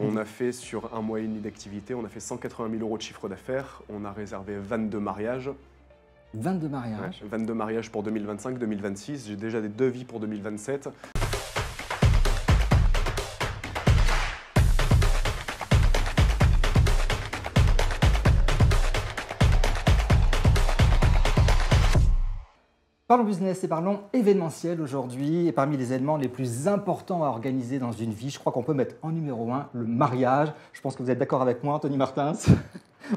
On a fait sur un mois et demi d'activité, on a fait 180 000 € de chiffre d'affaires. On a réservé 22 mariages. 22 mariages. Ouais, 22 mariages pour 2025, 2026. J'ai déjà des devis pour 2027. Parlons business et parlons événementiel aujourd'hui. Et parmi les événements les plus importants à organiser dans une vie, je crois qu'on peut mettre en numéro 1 le mariage. Je pense que vous êtes d'accord avec moi, Anthony Martins.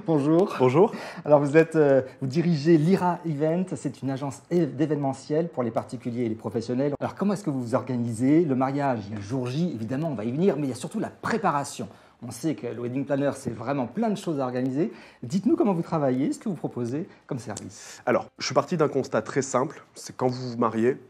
Bonjour. Bonjour. Alors vous dirigez Lyra Event, c'est une agence d'événementiel pour les particuliers et les professionnels. Alors comment est-ce que vous vous organisez? Le mariage, il y a le jour J, évidemment, on va y venir, mais il y a surtout la préparation. On sait que le wedding planner, c'est vraiment plein de choses à organiser. Dites-nous comment vous travaillez, ce que vous proposez comme service. Alors, je suis parti d'un constat très simple, c'est quand vous vous mariez,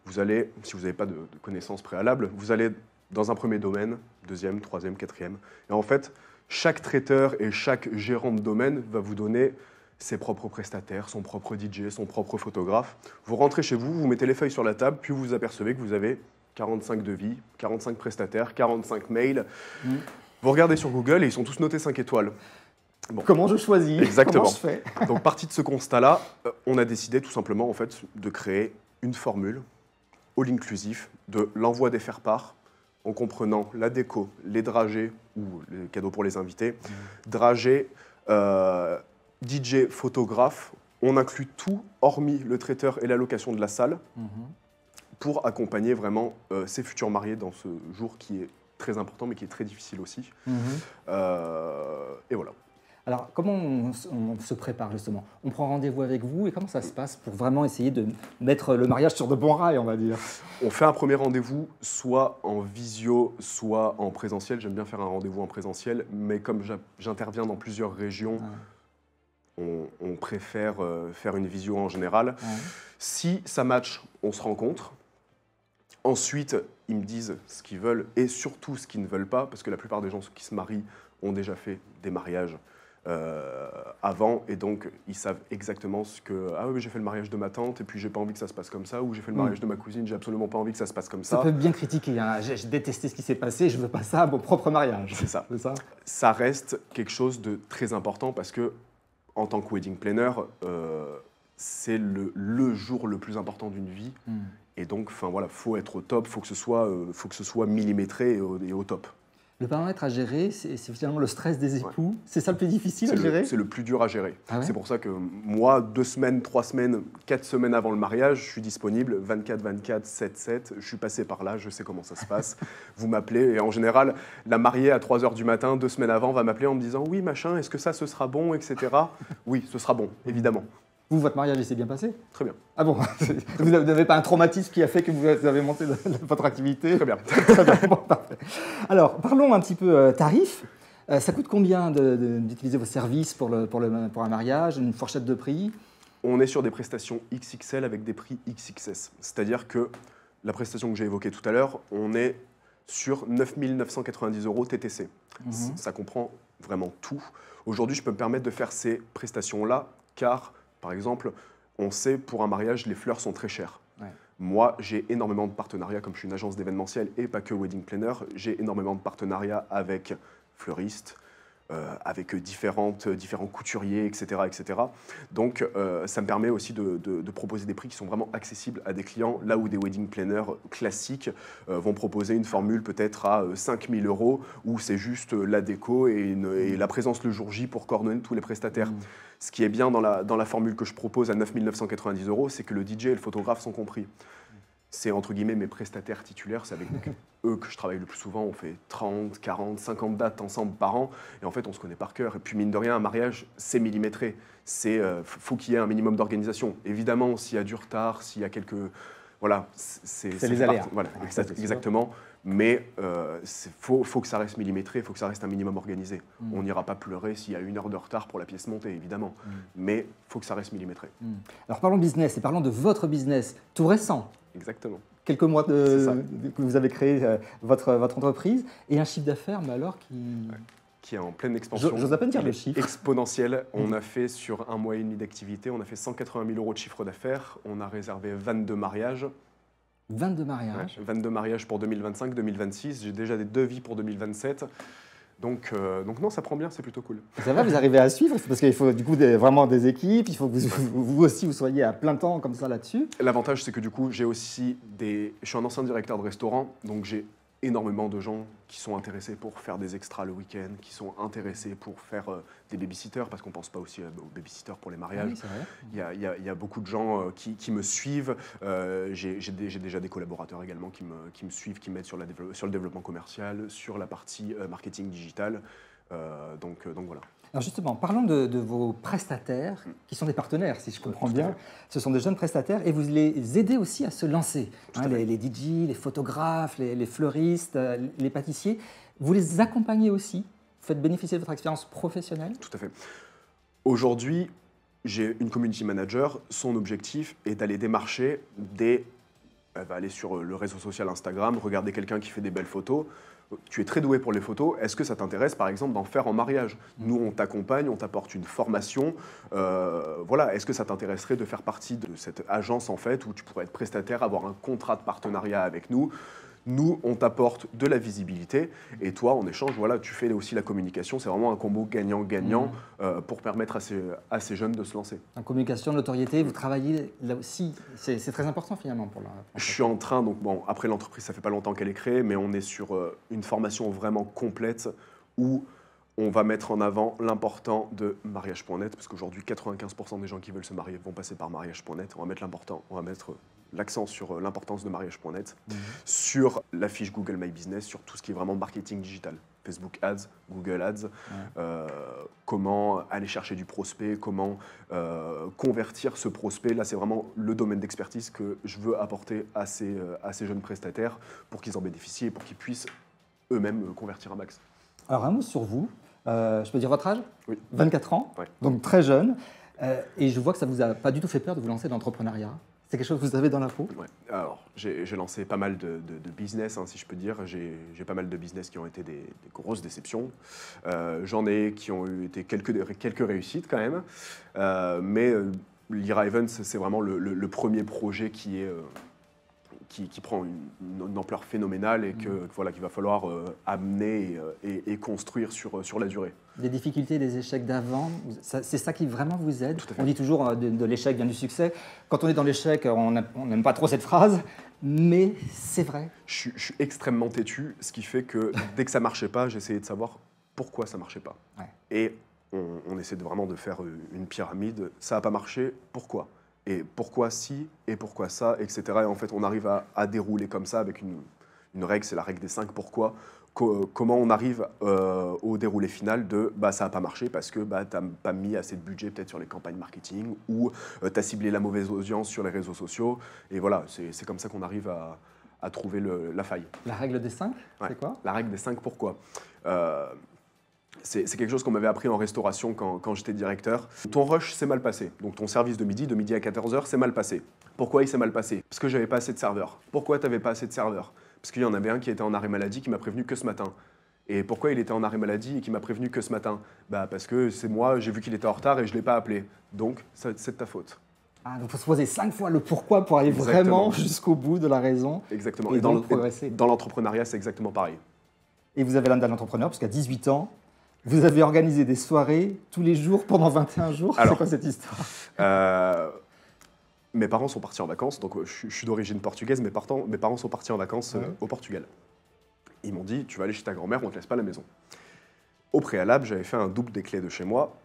vous allez, si vous n'avez pas de connaissances préalables, vous allez dans un premier domaine, deuxième, troisième, quatrième. Et en fait, chaque traiteur et chaque gérant de domaine va vous donner ses propres prestataires, son propre DJ, son propre photographe. Vous rentrez chez vous, vous mettez les feuilles sur la table, puis vous vous apercevez que vous avez 45 devis, 45 prestataires, 45 mails. Vous regardez sur Google et ils sont tous notés 5 étoiles. Bon. Comment je choisis? Exactement. Comment je fais? Donc, parti de ce constat-là, on a décidé tout simplement en fait, de créer une formule all-inclusif de l'envoi des faire-part en comprenant la déco, les dragées ou les cadeaux pour les invités, dragées, DJ, photographe. On inclut tout, hormis le traiteur et la location de la salle, pour accompagner vraiment ces futurs mariés dans ce jour qui est très important, mais qui est très difficile aussi. Et voilà. Alors, comment on se prépare justement? On prend rendez-vous avec vous et comment ça se passe pour vraiment essayer de mettre le mariage sur de bons rails, on va dire? On fait un premier rendez-vous, soit en visio, soit en présentiel. J'aime bien faire un rendez-vous en présentiel, mais comme j'interviens dans plusieurs régions, on préfère faire une visio en général. Si ça match, on se rencontre. Ensuite, ils me disent ce qu'ils veulent et surtout ce qu'ils ne veulent pas, parce que la plupart des gens qui se marient ont déjà fait des mariages avant, et donc ils savent exactement ce que « Ah oui, j'ai fait le mariage de ma tante et puis j'ai pas envie que ça se passe comme ça » ou « J'ai fait le mariage de ma cousine, j'ai absolument pas envie que ça se passe comme ça ». Ça peut être bien critiqué, hein. J'ai détesté ce qui s'est passé, je veux pas ça à mon propre mariage. C'est ça. C'est ça. Ça reste quelque chose de très important parce que en tant que wedding planner, c'est le jour le plus important d'une vie. Et donc, voilà, faut être au top, faut que ce soit millimétré et au top. Le paramètre à gérer, c'est finalement le stress des époux. Ouais. C'est ça le plus difficile à gérer? C'est le plus dur à gérer. Ah ouais? C'est pour ça que moi, 2 semaines, 3 semaines, 4 semaines avant le mariage, je suis disponible 24/24, 7/7. Je suis passé par là, je sais comment ça se passe. Vous m'appelez et en général, la mariée à 3 h du matin, 2 semaines avant, va m'appeler en me disant « Oui, machin, est-ce que ça, ce sera bon, etc. » Oui, ce sera bon, évidemment. Vous, votre mariage, il s'est bien passé? Très bien. Ah bon? Vous n'avez pas un traumatisme qui a fait que vous avez monté votre activité? Très bien. Très bien. Bon, parfait. Alors, parlons un petit peu tarifs. Ça coûte combien d'utiliser vos services pour un mariage? Une fourchette de prix? On est sur des prestations XXL avec des prix XXS. C'est-à-dire que la prestation que j'ai évoquée tout à l'heure, on est sur 9 990 € TTC. Ça comprend vraiment tout. Aujourd'hui, je peux me permettre de faire ces prestations-là car par exemple, on sait pour un mariage, les fleurs sont très chères. Ouais. Moi, j'ai énormément de partenariats, comme je suis une agence d'événementiel et pas que wedding planner, j'ai énormément de partenariats avec fleuristes, avec différents couturiers, etc. etc. Donc, ça me permet aussi de proposer des prix qui sont vraiment accessibles à des clients, là où des wedding planners classiques vont proposer une formule peut-être à 5 000 € où c'est juste la déco et la présence le jour J pour coordonner tous les prestataires. Ce qui est bien dans la formule que je propose à 9 990 €, c'est que le DJ et le photographe sont compris. C'est entre guillemets mes prestataires titulaires, c'est avec eux que je travaille le plus souvent. On fait 30, 40, 50 dates ensemble par an et en fait on se connaît par cœur. Et puis mine de rien, un mariage, c'est millimétré. Faut qu'il y ait un minimum d'organisation. Évidemment, s'il y a du retard, s'il y a quelques... Voilà, c'est les aléas. Voilà, exactement. Mais faut que ça reste millimétré, il faut que ça reste un minimum organisé. On n'ira pas pleurer s'il y a 1 heure de retard pour la pièce montée, évidemment. Mais il faut que ça reste millimétré. Alors parlons business et parlons de votre business tout récent. Exactement. Quelques mois que vous avez créé votre entreprise et un chiffre d'affaires, mais alors qui est en pleine expansion. J'ose à peine dire le chiffre. Exponentiel. On a fait sur un mois et demi d'activité, on a fait 180 000 € de chiffre d'affaires. On a réservé 22 mariages. 22 mariages. Ouais, 22 mariages pour 2025, 2026. J'ai déjà des devis pour 2027. Donc non, ça prend bien, c'est plutôt cool. Ça va, vous arrivez à suivre? Parce qu'il faut du coup vraiment des équipes, il faut que vous aussi vous soyez à plein temps comme ça là-dessus. L'avantage, c'est que du coup, j'ai aussi je suis un ancien directeur de restaurant, donc j'ai énormément de gens qui sont intéressés pour faire des extras le week-end, qui sont intéressés pour faire des babysitters, parce qu'on ne pense pas aussi aux babysitters pour les mariages. Oui, c'est vrai. Il y a beaucoup de gens qui me suivent. J'ai déjà des collaborateurs également qui me suivent, qui m'aident sur le développement commercial, sur la partie marketing digital. Donc voilà. Alors justement, parlons de vos prestataires, qui sont des partenaires, si je comprends bien. Ce sont des jeunes prestataires et vous les aidez aussi à se lancer. Les DJ, les photographes, les fleuristes, les pâtissiers. Vous les accompagnez aussi, vous faites bénéficier de votre expérience professionnelle? Tout à fait. Aujourd'hui, j'ai une community manager. Son objectif est d'aller démarcher Elle va aller sur le réseau social Instagram, regarder quelqu'un qui fait des belles photos. Tu es très doué pour les photos, est-ce que ça t'intéresse par exemple d'en faire en mariage? Nous on t'accompagne, on t'apporte une formation, voilà, est-ce que ça t'intéresserait de faire partie de cette agence en fait où tu pourrais être prestataire, avoir un contrat de partenariat avec nous? Nous, on t'apporte de la visibilité et toi, en échange, voilà, tu fais aussi la communication. C'est vraiment un combo gagnant-gagnant pour permettre à ces jeunes de se lancer. En communication, notoriété, vous travaillez là aussi. C'est très important finalement pour Je suis en train, donc bon, après l'entreprise, ça fait pas longtemps qu'elle est créée, mais on est sur une formation vraiment complète où on va mettre en avant l'important de mariage.net, parce qu'aujourd'hui, 95% des gens qui veulent se marier vont passer par mariage.net. On va mettre l'accent sur l'importance de mariage.net, sur la fiche Google My Business, sur tout ce qui est vraiment marketing digital. Facebook Ads, Google Ads, comment aller chercher du prospect, comment convertir ce prospect. Là, c'est vraiment le domaine d'expertise que je veux apporter à ces jeunes prestataires pour qu'ils en bénéficient et pour qu'ils puissent eux-mêmes convertir un max. Alors, un mot sur vous. Je peux dire votre âge? Oui. 24 ans, ouais. Donc très jeune. Et je vois que ça ne vous a pas du tout fait peur de vous lancer dans l'entrepreneuriat. C'est quelque chose que vous avez dans la peau? Ouais. Alors, j'ai lancé pas mal de business, si je peux dire. J'ai pas mal de business qui ont été des grosses déceptions. J'en ai qui ont été quelques réussites quand même. Mais Lyra Events, c'est vraiment le premier projet qui prend une ampleur phénoménale et qu'il va falloir amener et construire sur la durée. Des difficultés, des échecs d'avant, c'est ça qui vraiment vous aide? Tout à fait. On dit toujours de l'échec vient du succès. Quand on est dans l'échec, on n'aime pas trop cette phrase, mais c'est vrai. Je suis extrêmement têtu, ce qui fait que dès que ça ne marchait pas, j'essayais de savoir pourquoi ça ne marchait pas. Ouais. Et on essaie vraiment de faire une pyramide. Ça n'a pas marché, pourquoi? Et pourquoi si, et pourquoi ça, etc. Et en fait, on arrive à dérouler comme ça avec une règle, c'est la règle des 5 pourquoi. Comment on arrive au déroulé final de ça n'a pas marché parce que tu n'as pas mis assez de budget peut-être sur les campagnes marketing ou tu as ciblé la mauvaise audience sur les réseaux sociaux. Et voilà, c'est comme ça qu'on arrive à trouver la faille. La règle des 5, c'est quoi? La règle des 5 pourquoi. C'est quelque chose qu'on m'avait appris en restauration quand j'étais directeur. Ton rush s'est mal passé. Donc ton service de midi à 14h, c'est mal passé. Pourquoi il s'est mal passé? Parce que j'avais pas assez de serveurs. Pourquoi tu n'avais pas assez de serveurs? Parce qu'il y en avait un qui était en arrêt maladie qui m'a prévenu que ce matin. Et pourquoi il était en arrêt maladie et qui m'a prévenu que ce matin? Parce que c'est moi, j'ai vu qu'il était en retard et je ne l'ai pas appelé. Donc c'est de ta faute. Ah, donc il faut se poser 5 fois le pourquoi pour aller vraiment jusqu'au bout de la raison. Exactement. Et donc progresser. Dans l'entrepreneuriat, c'est exactement pareil. Et vous avez l'âme d'un entrepreneur, parce qu'à 18 ans, vous avez organisé des soirées tous les jours pendant 21 jours. C'est quoi cette histoire? Mes parents sont partis en vacances, donc je suis d'origine portugaise, mes parents sont partis en vacances au Portugal. Ils m'ont dit, tu vas aller chez ta grand-mère, on ne te laisse pas à la maison. Au préalable, j'avais fait un double des clés de chez moi,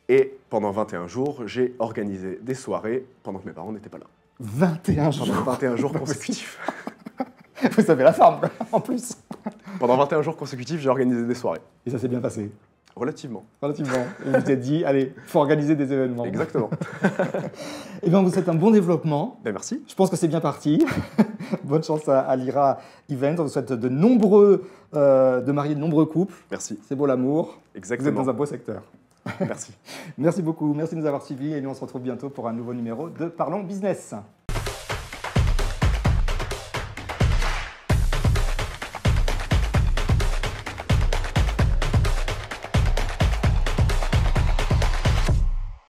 et pendant 21 jours, j'ai organisé des soirées pendant que mes parents n'étaient pas là. 21 jours? Pendant 21 jours consécutifs. Vous avez la forme, en plus. Pendant 21 jours consécutifs, j'ai organisé des soirées. Et ça s'est bien passé? Relativement. Et vous vous êtes dit, allez, il faut organiser des événements. Exactement. Eh bien, vous faites un bon développement. Merci. Je pense que c'est bien parti. Bonne chance à Lyra Events. On vous souhaite de marier de nombreux couples. Merci. C'est beau l'amour. Exactement. Vous êtes dans un beau secteur. Merci. Merci beaucoup. Merci de nous avoir suivis. Et nous, on se retrouve bientôt pour un nouveau numéro de Parlons Business.